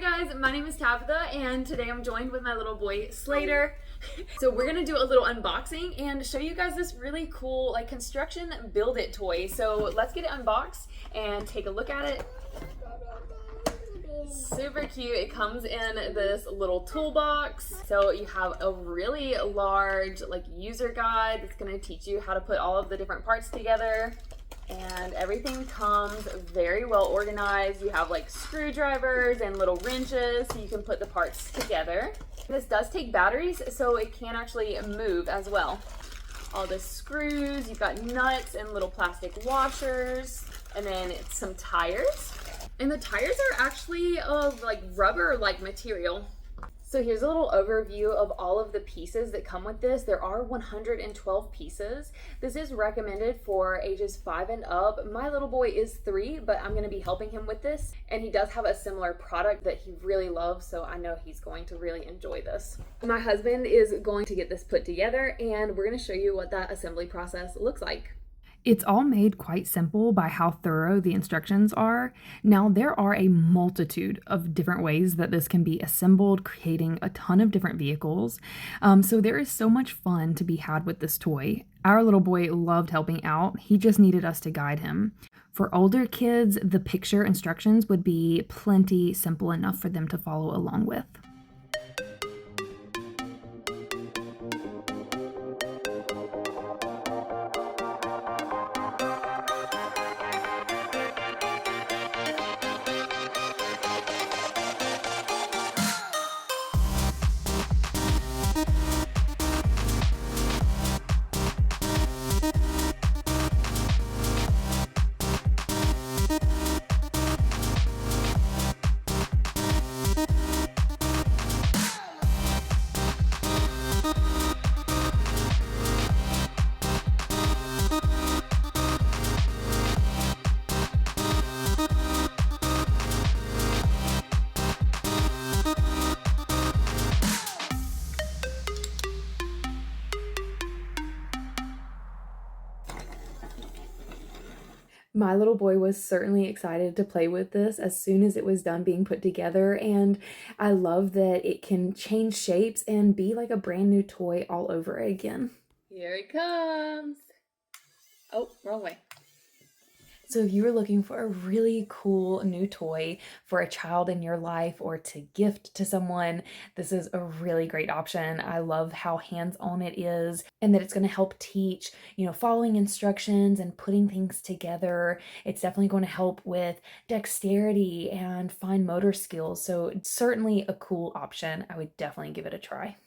Hi guys, my name is Tabitha and today I'm joined with my little boy Slater. So we're gonna do a little unboxing and show you guys this really cool like construction build it toy. So let's get it unboxed and take a look at it. Super cute. It comes in this little toolbox. So you have a really large like user guide that's going to teach you how to put all of the different parts together. And everything comes very well organized. You have like screwdrivers and little wrenches so you can put the parts together. This does take batteries, so it can actually move as well. All the screws, you've got nuts and little plastic washers, and then some tires. And the tires are actually of like rubber-like material. So here's a little overview of all of the pieces that come with this. There are 112 pieces. This is recommended for ages 5 and up. My little boy is 3, but I'm gonna be helping him with this. And he does have a similar product that he really loves, so I know he's going to really enjoy this. My husband is going to get this put together, and we're gonna show you what that assembly process looks like. It's all made quite simple by how thorough the instructions are. Now, there are a multitude of different ways that this can be assembled, creating a ton of different vehicles. So there is so much fun to be had with this toy. Our little boy loved helping out. He just needed us to guide him. For older kids, the picture instructions would be plenty simple enough for them to follow along with. My little boy was certainly excited to play with this as soon as it was done being put together, and I love that it can change shapes and be like a brand new toy all over again. Here it comes. Oh, wrong way. So if you were looking for a really cool new toy for a child in your life or to gift to someone, this is a really great option. I love how hands-on it is and that it's going to help teach, following instructions and putting things together. It's definitely going to help with dexterity and fine motor skills. So it's certainly a cool option. I would definitely give it a try.